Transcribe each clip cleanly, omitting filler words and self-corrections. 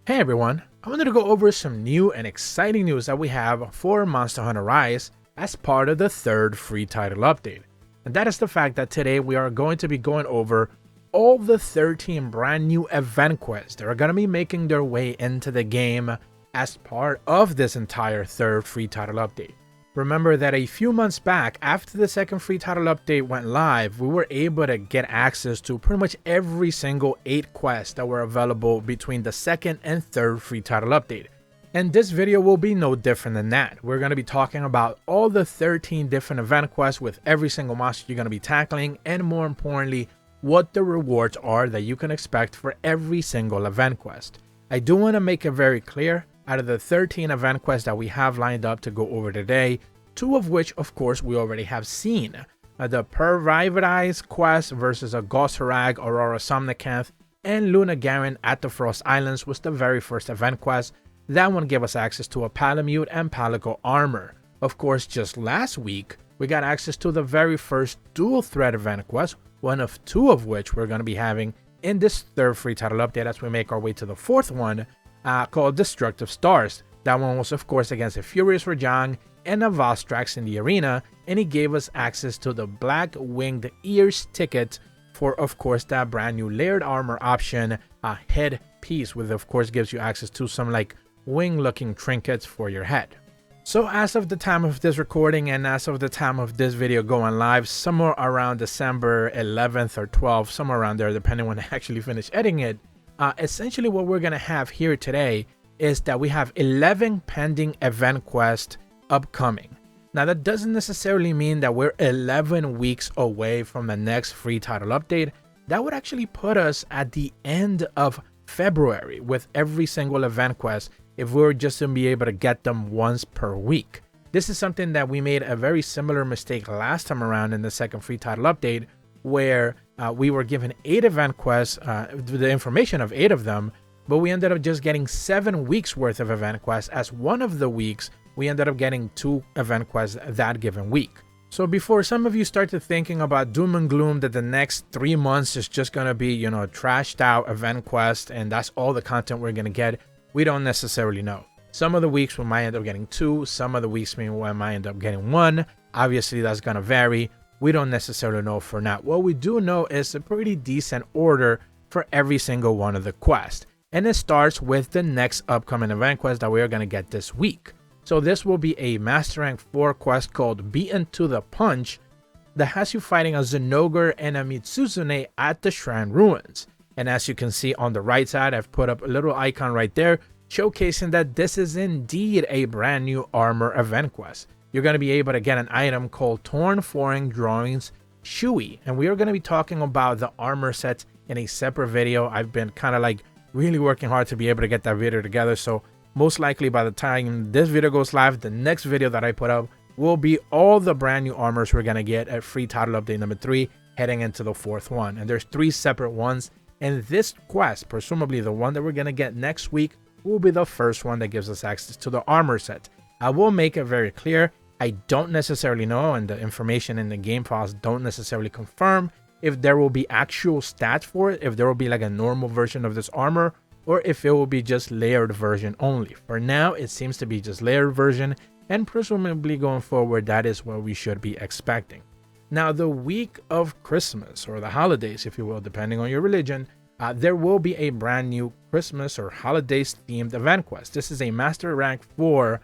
Hey everyone, I wanted to go over some new and exciting news that we have for Monster Hunter Rise as part of the third free title update. And that is the fact that today we are going to be going over all the 13 brand new event quests that are going to be making their way into the game as part of this entire third free title update. Remember that a few months back, after the second free title update went live, we were able to get access to pretty much every single 8 quests that were available between the second and third free title update. And this video will be no different than that. We're going to be talking about all the 13 different event quests with every single monster you're going to be tackling, and more importantly, what the rewards are that you can expect for every single event quest. I do want to make it very clear, out of the 13 event quests that we have lined up to go over today, 2 of which of course we already have seen. The Perviverize quest versus a Gosarag, Aurora Somnicanth, and Lunagaron at the Frost Islands was the very first event quest. That one gave us access to a Palamute and Palico armor. Of course, just last week, we got access to the very first dual threat event quest, one of 2 of which we're going to be having in this third free title update as we make our way to the 4th one, called Destructive Stars. That one was of course against a Furious Rajang and a Valstrax in the arena, and he gave us access to the Black Winged Ears ticket for of course that brand new layered armor option, head piece, which of course gives you access to some like wing looking trinkets for your head. So as of the time of this recording and as of the time of this video going live, somewhere around December 11th or 12th, somewhere around there depending when I actually finish editing it, essentially what we're going to have here today is that we have 11 pending event quests upcoming. Now that doesn't necessarily mean that we're 11 weeks away from the next free title update. That would actually put us at the end of February with every single event quest if we were just to be able to get them once per week. This is something that we made a very similar mistake last time around in the second free title update, where we were given 8 event quests, the information of 8 of them, but we ended up just getting 7 weeks worth of event quests, as one of the weeks we ended up getting 2 event quests that given week. So before some of you start to thinking about doom and gloom that the next 3 months is just going to be, you know, trashed out event quest and that's all the content we're going to get, we don't necessarily know. Some of the weeks we might end up getting 2, some of the weeks we might end up getting 1. Obviously that's going to vary. We don't necessarily know for now. What we do know is a pretty decent order for every single one of the quests. And it starts with the next upcoming event quest that we are going to get this week. So this will be a Master Rank 4 quest called Beaten to the Punch that has you fighting a Zenogre and a Mitsuzune at the Shrine Ruins. And as you can see on the right side, I've put up a little icon right there showcasing that this is indeed a brand new armor event quest. You're going to be able to get an item called Torn Foreign Drawings Shui, and we are going to be talking about the armor sets in a separate video. I've been kind of like really working hard to be able to get that video together, so most likely by the time this video goes live, the next video that I put up will be all the brand new armors we're going to get at free title update number 3 heading into the 4th one. And there's 3 separate ones, and this quest, presumably the one that we're going to get next week, will be the first one that gives us access to the armor set. I will make it very clear, I don't necessarily know, and the information in the game files don't necessarily confirm if there will be actual stats for it, if there will be like a normal version of this armor, or if it will be just layered version only. For now, it seems to be just layered version, and presumably going forward, that is what we should be expecting. Now, the week of Christmas, or the holidays, if you will, depending on your religion, there will be a brand new Christmas or holidays themed event quest. This is a Master Rank 4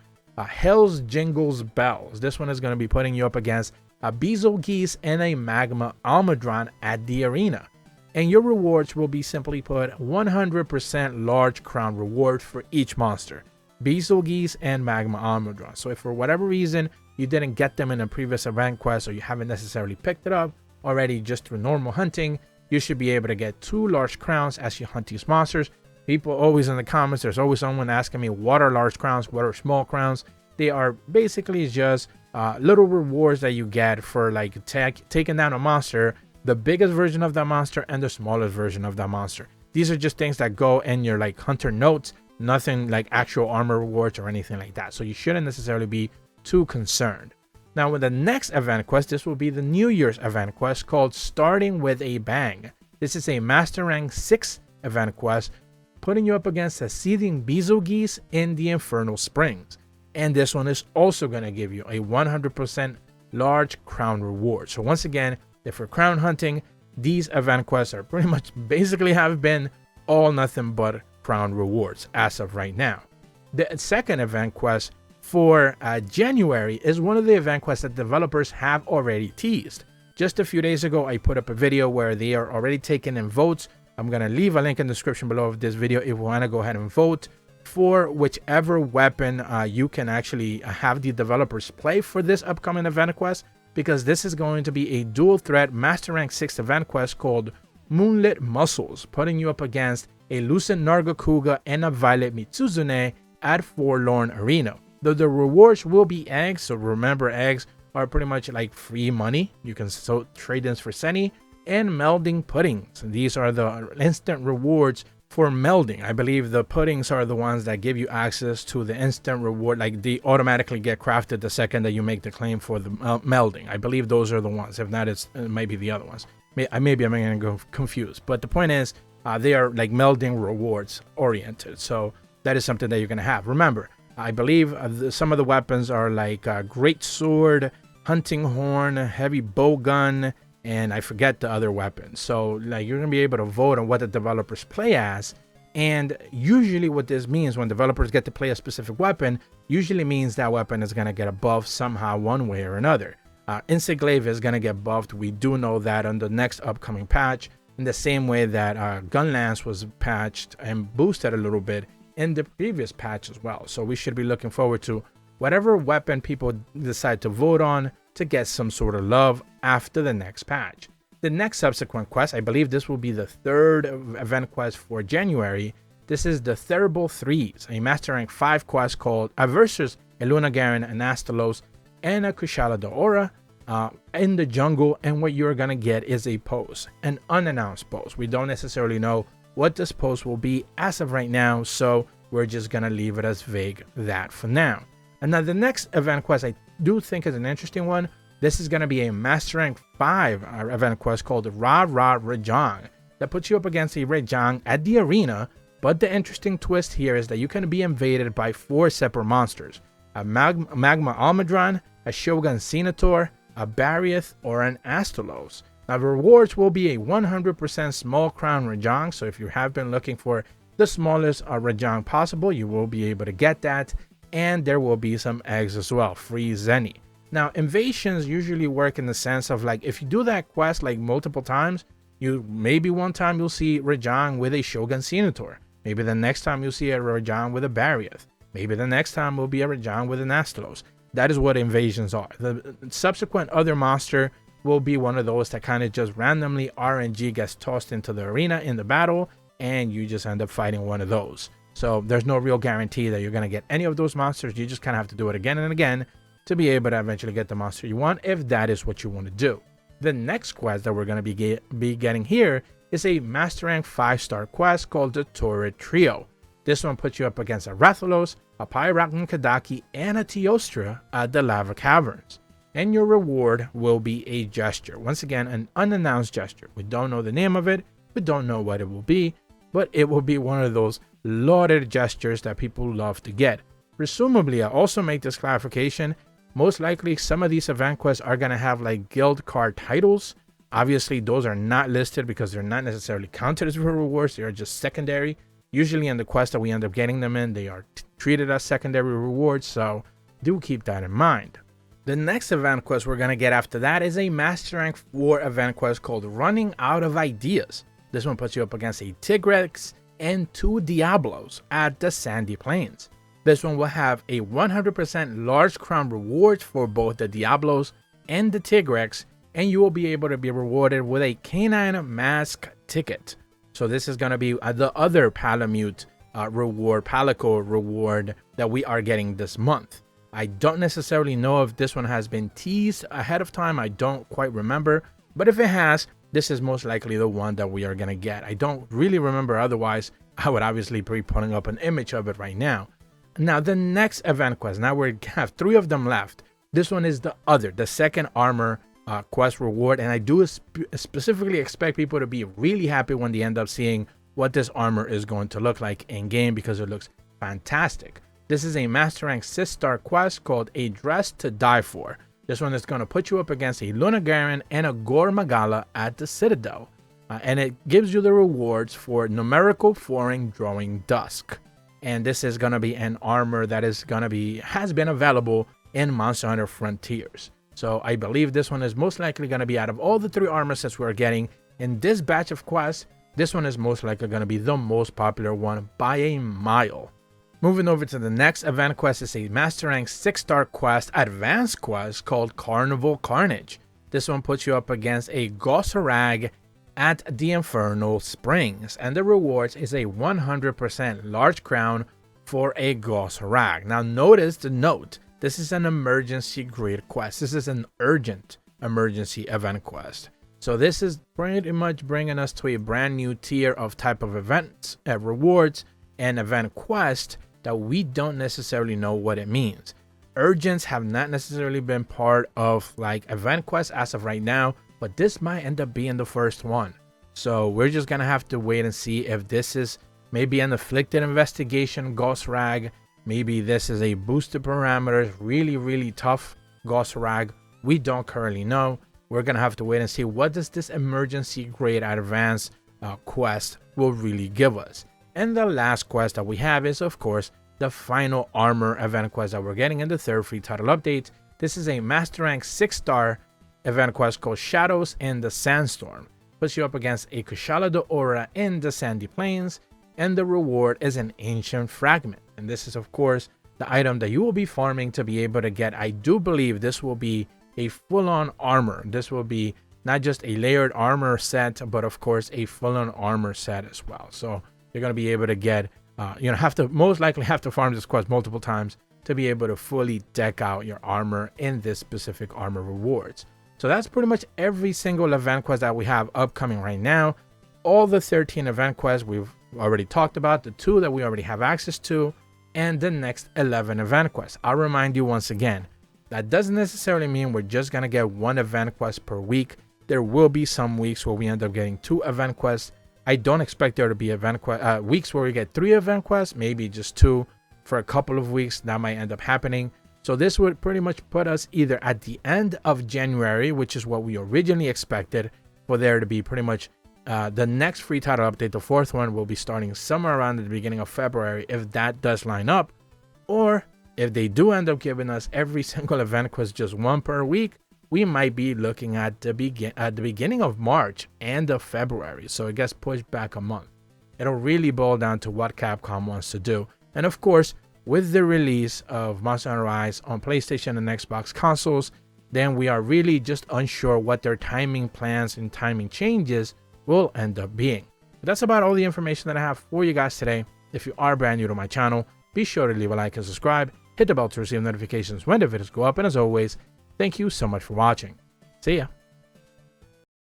Hell's Jingles Bells. This one is going to be putting you up against a Bazelgeuse and a Magma Almudron at the arena. And your rewards will be simply put 100% large crown reward for each monster, Bazelgeuse and Magma Almudron. So if for whatever reason you didn't get them in a previous event quest, or you haven't necessarily picked it up already just through normal hunting, you should be able to get 2 large crowns as you hunt these monsters. People always in the comments, there's always someone asking me, what are large crowns, what are small crowns? They are basically just little rewards that you get for like taking down a monster, the biggest version of that monster and the smallest version of that monster. These are just things that go in your like hunter notes, nothing like actual armor rewards or anything like that. So you shouldn't necessarily be too concerned. Now with the next event quest, this will be the New Year's event quest called Starting with a Bang. This is a Master Rank 6 event quest putting you up against a Seething Bazelgeuse in the Infernal Springs. And this one is also going to give you a 100% large crown reward. So once again, if you're crown hunting, these event quests are pretty much basically have been all nothing but crown rewards as of right now. The second event quest for January is one of the event quests that developers have already teased. Just a few days ago, I put up a video where they are already taking in votes. I'm going to leave a link in the description below of this video if you want to go ahead and vote for whichever weapon you can actually have the developers play for this upcoming event quest, because this is going to be a dual threat Master Rank 6 event quest called Moonlit Muscles, putting you up against a Lucent Nargacuga and a Violet Mitsuzune at Forlorn Arena. Though the rewards will be eggs, so remember, eggs are pretty much like free money. You can trade them for Seni and melding puddings. These are the instant rewards for melding. I believe the puddings are the ones that give you access to the instant reward, like they automatically get crafted the second that you make the claim for the melding. I believe those are the ones. If not, it might be the other ones. Maybe I'm going to go confused. But the point is, they are like melding rewards oriented. So that is something that you're going to have. Remember, I believe some of the weapons are like Great Sword, Hunting Horn, Heavy Bow Gun, and I forget the other weapons. So like you're going to be able to vote on what the developers play as. And usually what this means when developers get to play a specific weapon, usually means that weapon is going to get a buff somehow one way or another. Insect Glaive is going to get buffed. We do know that on the next upcoming patch, in the same way that Gun Lance was patched and boosted a little bit in the previous patch as well. So we should be looking forward to whatever weapon people decide to vote on to get some sort of love after the next patch. The next subsequent quest, I believe this will be the third event quest for January. This is the Terrible Threes, a Master Rank 5 quest called versus a Lunagaron, an Astalos, and a Kushala Daora in the jungle. And what you're gonna get is a pose, an unannounced pose. We don't necessarily know what this pose will be as of right now, so we're just gonna leave it as vague that for now. And now the next event quest I do think is an interesting one. This is gonna be a Master Rank 5 event quest called Ra Ra Rajang that puts you up against a Rajang at the arena. But the interesting twist here is that you can be invaded by 4 separate monsters: a Magma Almudron, a Shogun Senator, a Barriath, or an Astalos. Now the rewards will be a 100% small crown Rajang, so if you have been looking for the smallest Rajang possible, you will be able to get that. And there will be some eggs as well, free Zeni. Now invasions usually work in the sense of like, if you do that quest like multiple times, maybe one time you'll see Rajang with a Shogun Senator. Maybe the next time you'll see a Rajang with a Barriath. Maybe the next time will be a Rajang with an Astalos. That is what invasions are. The subsequent other monster will be one of those that kind of just randomly RNG gets tossed into the arena in the battle, and you just end up fighting one of those. So there's no real guarantee that you're going to get any of those monsters. You just kind of have to do it again and again to be able to eventually get the monster you want, if that is what you want to do. The next quest that we're going to be getting here is a Master Rank 5-star quest called the Turret Trio. This one puts you up against a Rathalos, a Pyrakn Kadaki, and a Teostra at the Lava Caverns. And your reward will be a gesture. Once again, an unannounced gesture. We don't know the name of it. We don't know what it will be, but it will be one of those lauded gestures that people love to get. Presumably, I also make this clarification, most likely some of these event quests are going to have like guild card titles. Obviously, those are not listed because they're not necessarily counted as rewards. They are just secondary. Usually in the quest that we end up getting them in, they are treated as secondary rewards, so do keep that in mind. The next event quest we're going to get after that is a Master Rank 4 event quest called Running Out of Ideas. This one puts you up against a Tigrex and 2 Diablos at the Sandy Plains. This one will have a 100% large crown reward for both the Diablos and the Tigrex, and you will be able to be rewarded with a Canine Mask ticket. So this is going to be the other Palamute reward, Palico reward that we are getting this month. I don't necessarily know if this one has been teased ahead of time. I don't quite remember, but if it has, this is most likely the one that we are going to get. I don't really remember otherwise. I would obviously be putting up an image of it right now. Now, the next event quest, now we have 3 of them left. This one is the second armor quest reward, and I do specifically expect people to be really happy when they end up seeing what this armor is going to look like in game because it looks fantastic. This is a Master Rank 6-star quest called A Dress to Die For. This one is going to put you up against a Lunagaron and a Gore Magala at the Citadel. And it gives you the rewards for numerical foreign drawing dusk. And this is going to be an armor that has been available in Monster Hunter Frontiers. So I believe this one is most likely going to be, out of all the 3 armor sets we're getting in this batch of quests, this one is most likely going to be the most popular one by a mile. Moving over to the next event quest is a Master Rank 6-star quest, advanced quest called Carnival Carnage. This one puts you up against a Gaismagorm at the Infernal Springs, and the rewards is a 100% large crown for a Gaismagorm. Now notice the note, this is an emergency grid quest. This is an urgent emergency event quest. So this is pretty much bringing us to a brand new tier of type of events, rewards, and event quest that we don't necessarily know what it means. Urgents have not necessarily been part of like event quests as of right now, but this might end up being the first one. So we're just gonna have to wait and see if this is maybe an afflicted investigation Gaismagorm, maybe this is a boosted parameters, really tough Gaismagorm. We don't currently know. We're gonna have to wait and see what does this emergency grade advanced quest will really give us. And the last quest that we have is, of course, the final armor event quest that we're getting in the 3rd free title update. This is a Master Rank 6-star event quest called Shadows in the Sandstorm. Puts you up against a Kushala de Aura in the Sandy Plains, and the reward is an Ancient Fragment. And this is, of course, the item that you will be farming to be able to get. I do believe this will be a full-on armor. This will be not just a layered armor set, but of course a full-on armor set as well. So you're going to be able to get, most likely have to farm this quest multiple times to be able to fully deck out your armor in this specific armor rewards. So that's pretty much every single event quest that we have upcoming right now. All the 13 event quests we've already talked about, the 2 that we already have access to, and the next 11 event quests. I'll remind you once again, that doesn't necessarily mean we're just going to get 1 event quest per week. There will be some weeks where we end up getting 2 event quests. I don't expect there to be weeks where we get 3 event quests, maybe just 2 for a couple of weeks. That might end up happening. So this would pretty much put us either at the end of January, which is what we originally expected, for there to be pretty much the next free title update. The 4th one will be starting somewhere around the beginning of February, if that does line up. Or if they do end up giving us every single event quest just 1 per week, we might be looking at the beginning of March and of February. So it gets pushed back a month. It'll really boil down to what Capcom wants to do. And of course, with the release of Monster Hunter Rise on PlayStation and Xbox consoles, then we are really just unsure what their timing plans and timing changes will end up being. But that's about all the information that I have for you guys today. If you are brand new to my channel, be sure to leave a like and subscribe. Hit the bell to receive notifications when the videos go up. And as always, thank you so much for watching. See ya.